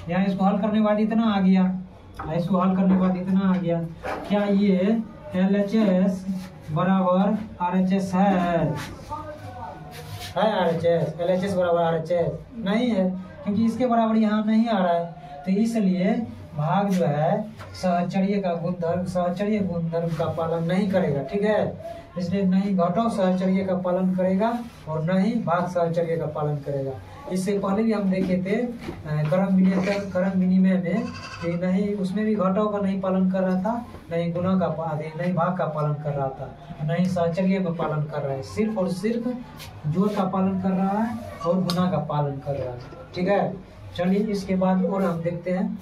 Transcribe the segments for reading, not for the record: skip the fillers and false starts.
यहाँ इसको हल करने के बाद इतना आ गया, इसको हल करने के बाद इतना आ गया। क्या ये LHS बराबर RHS है? RHS LHS बराबर RHS नहीं है, क्योंकि इसके बराबर यहाँ नहीं आ रहा है। तो इसलिए भाग जो है सहचर्य का गुणधर्म, सहचर्य गुणधर्म का पालन नहीं करेगा। ठीक है, इसलिए नहीं घटक सहचर्य का पालन करेगा और न ही भाग सहचर्य का पालन करेगा। इससे पहले भी हम देखे थे क्रम विनिमय में कि नहीं, उसमें भी घटक का नहीं पालन कर रहा था, नहीं गुणा का, नहीं भाग का पालन कर रहा था, नहीं सहचर्य का पालन कर रहा है, सिर्फ और सिर्फ जोड़ का पालन कर रहा है और गुणा का पालन कर रहा है। ठीक है, चलिए इसके बाद और हम देखते हैं।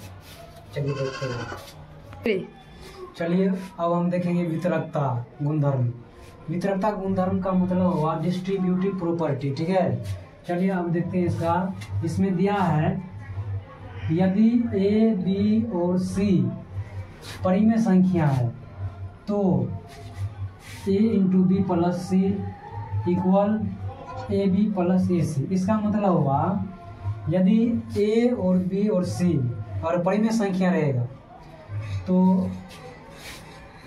चलिए देखते हैं। चलिए अब हम देखेंगे वितरकता गुणधर्म। वितरकता गुणधर्म का मतलब हुआ डिस्ट्रीब्यूटिव प्रॉपर्टी। ठीक है, चलिए अब देखते हैं इसका। इसमें दिया है यदि A, B और C परिमेय संख्या है तो A × B + C equal AB + AC। इसका मतलब हुआ यदि A और B और C और परिमेय संख्या रहेगा तो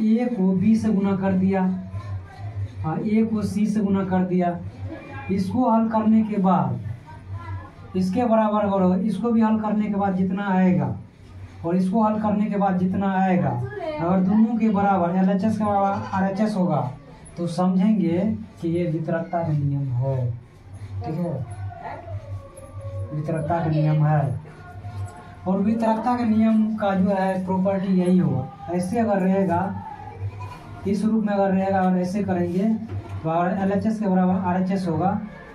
A को B से गुना कर दिया, A को C से गुना कर दिया। इसको हल करने के बाद इसके बराबर करो, इसको भी हल करने के बाद जितना आएगा और इसको हल करने के बाद जितना आएगा, अगर दोनों के बराबर LHS के बराबर RHS होगा तो समझेंगे कि ये वितरकता का नियम है। ठीक है, वितरकता का नियम है। और वितरकता के नियम का जो है प्रॉपर्टी यही होगा। ऐसे अगर रहेगा, इस रूप में अगर रहेगा और ऐसे करेंगे तो अगर LHS के बराबर RHS होगा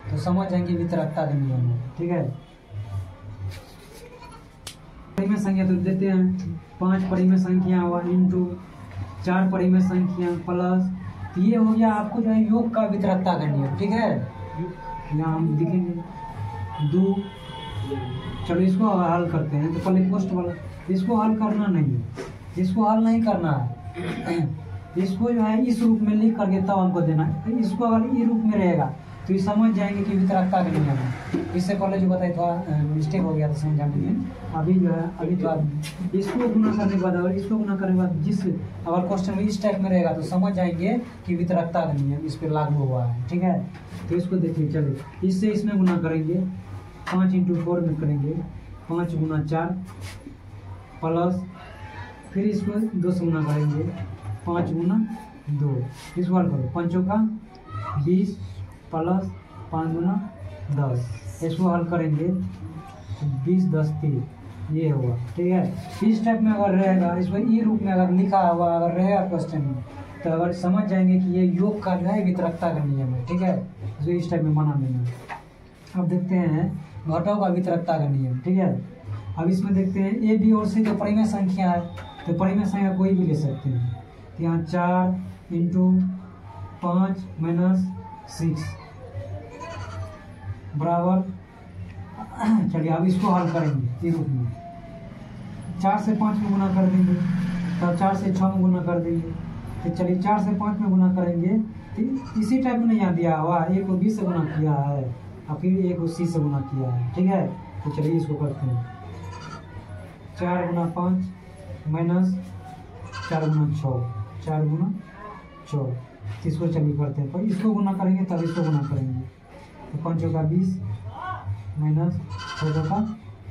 तो समझ जाएंगे वितरकता का नियम है। ठीक है, परिमेय संख्या तो देते हैं 5 परिमेय संख्या हुआ इंटू 4 परिमेय संख्या प्लस, ये हो गया आपको जो है योग का वितरकता का नियम। ठीक है, यहाँ हम लिखेंगे 2। चलो इसको हल करते हैं। तो पहले पोस्ट वाला, इसको हल करना नहीं है, इसको हल नहीं करना है, इसको जो है इस रूप में लिख करके तब हमको देना है। इसको अगर इस रूप में रहेगा तो ये समझ जाएंगे कि वितरकता का नियम है। इससे पहले जो बताया थोड़ा मिस्टेक हो गया था समझाने में। अभी जो है अभी तो इसको गुना करने के बाद और इसको गुना करने के बाद जिस अगर क्वेश्चन इस टाइप में रहेगा तो समझ जाएंगे कि वितरकता का नियम इस पर लागू हुआ है। ठीक है, तो इसको देखिए। चलिए इससे इसमें गुना करेंगे, 5 × 4 में करेंगे 5 × 4 प्लस, फिर इसको 2 से गुना करेंगे 5 × 2। इसको हल करो, 5 का 20 प्लस 5 × 10। इसको हल करेंगे 20 10 3, ये होगा। ठीक है, इस टाइप में अगर रहेगा, इसको ई रूप में अगर लिखा हुआ अगर रहेगा क्वेश्चन में तो अगर समझ जाएंगे कि ये योग का जो है वितरकता का नियम है। ठीक है, इसको इस टाइप में बना देना। अब देखते हैं घटकों का वितरकता का नियम। ठीक है, अब इसमें देखते हैं A, B और C तो परिमेय संख्या है, तो परिमेय संख्या कोई भी ले सकते हैं। तो यहाँ 4 × 5 - 6 बराबर, चलिए अब इसको हल करेंगे इस रूप में। 4 से 5 में गुना कर देंगे, तब 4 से 6 में गुना कर देंगे। तो चलिए 4 से 5 में गुना करेंगे तो इसी टाइप में यहाँ दिया हुआ A को B से गुना किया है और फिर A को C से गुना किया है। ठीक है, तो चलिए इसको करते हैं। 4 × 5 - 4 × 6, 4 × 4। इसको चलिए करते हैं, पर इसको गुना करेंगे तब इसको गुना करेंगे। तो 5 का 20 - 14 का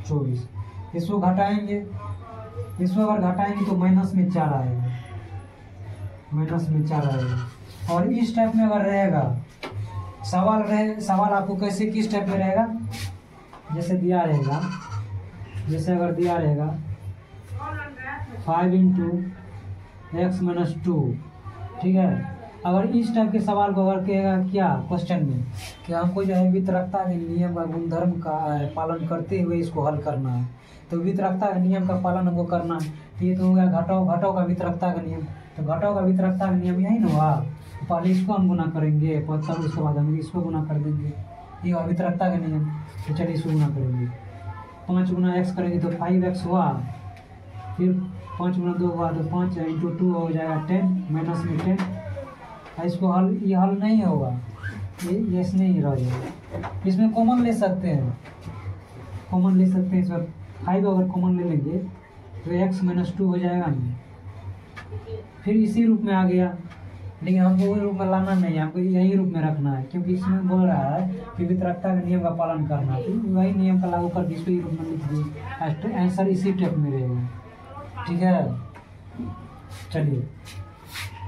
24। इसको घटाएंगे, इसको अगर घटाएंगे तो माइनस में 4 आएगा, माइनस में 4 आएगा। और इस टाइप में अगर रहेगा सवाल आपको कैसे किस टाइप में रहेगा, जैसे दिया रहेगा, जैसे अगर दिया रहेगा 5 × x - 2। ठीक है, अगर इस टाइप के सवाल को अगर कहेगा क्या क्वेश्चन में कि हमको जो है वितरकता के नियम का गुणधर्म का पालन करते हुए इसको हल करना है, तो वितरकता के नियम का पालन हमको करना है। तो ये तो हो गया घटों का वितरकता का नियम। तो घटों का वितरकता का नियम यही ना हुआ, पहले इसको हम गुना करेंगे तब उसके बाद हम इसको गुना कर देंगे, ये हुआ वितरकता का नियम। तो चलिए इसको गुना करेंगे, 5 × x करेंगे तो 5x हुआ, फिर 5 × 2 हुआ तो 5 × 2 हो जाएगा 10, माइनस में 10। इसको हल, ये हल नहीं होगा, ये इसमें ही रह जाएगा। इसमें कॉमन ले सकते हैं, कॉमन ले सकते हैं, इसमें 5 अगर कॉमन ले लेंगे तो x - 2 हो जाएगा नहीं। फिर इसी रूप में आ गया, लेकिन हमको वही रूप में लाना नहीं है, हमको यही रूप में रखना है, क्योंकि इसमें बोल रहा है कि वितरकता के नियम का पालन करना है। तो वही नियम का लागू करके इसको रूप में लिख दिए, आंसर इसी टाइप में रहेगा। ठीक है, चलिए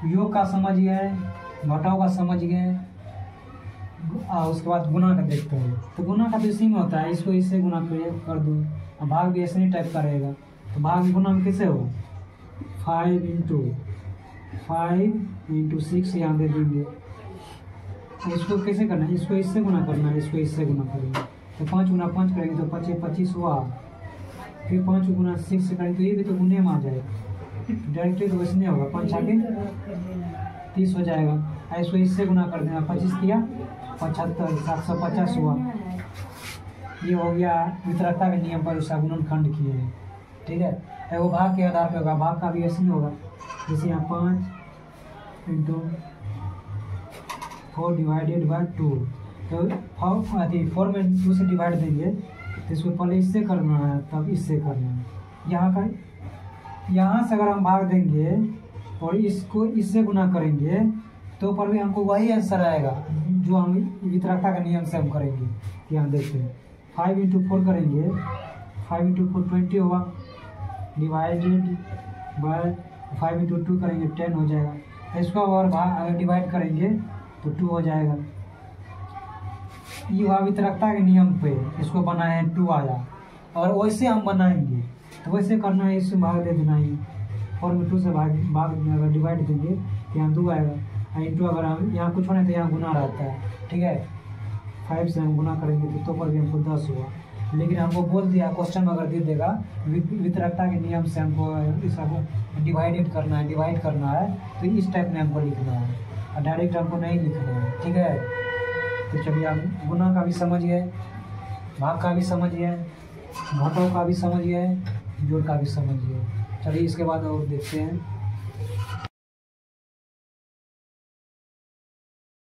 योग का समझ गए, घटाव का समझ गए, उसके बाद गुना का देखते हैं। तो गुना का तो इसी में होता है, इसको इससे गुना कर दो, और भाग भी ऐसे ही टाइप का रहेगा। तो भाग गुना में कैसे होगा, 5 × 6 यहाँ दे देंगे। इसको कैसे करना है, इसको इससे गुना करना है, इसको इससे गुना करेंगे। तो 5 × 5 करेंगे तो 25 हुआ। फिर 5 × 6 से करेंगे तो ये भी तो गुने में आ जाएगा, डायरेक्टली तो वैसे नहीं होगा। 5 आगे 30 हो जाएगा। इसको इससे गुना कर देना, 25 किया 75, 750 हुआ। ये हो गया वितरकता के नियम पर उसका गुणनखंड किए हैं। ठीक है, वो भाग के आधार पर होगा, भाग का भी ऐसे ही होगा। जैसे यहाँ 5 × 4 / 2, तो 4 में 2 से डिवाइड देंगे तो इसको पहले इससे करना है तब इससे करना है। यहाँ से अगर हम भाग देंगे और इसको इससे गुना करेंगे तो पर भी हमको वही आंसर आएगा जो हम वितरकता के नियम से हम करेंगे। यहाँ देखते हैं 5 × 4 करेंगे, 5 × 4 20 होगा, डिवाइडेड बाय 5 × 2 करेंगे 10 हो जाएगा। इसको और भाग अगर डिवाइड करेंगे तो 2 हो जाएगा। ये हुआ वितरकता के नियम पे, इसको बनाए 2 आया। और वैसे हम बनाएंगे तो वैसे करना है, इससे भाग दे देना है। 4 में 2 से भाग अगर डिवाइड देंगे तो यहाँ 2 आएगा, इंटू अगर हम यहाँ कुछ होने तो यहाँ गुना रहता है। ठीक है, 5 से हम गुना करेंगे तो पर भी हमको 10 हुआ। लेकिन हमको बोल दिया क्वेश्चन में अगर दे देगा वितरकता के नियम से हमको इसको डिवाइड करना है तो इस टाइप में हमको लिखना है, और डायरेक्ट हमको नहीं लिखना है। ठीक है, तो चलिए आप गुना का भी समझ गए, भाग का भी समझ गए, घटाव का भी समझ गए, जोड़ का भी समझ गए। चलिए इसके बाद और देखते हैं।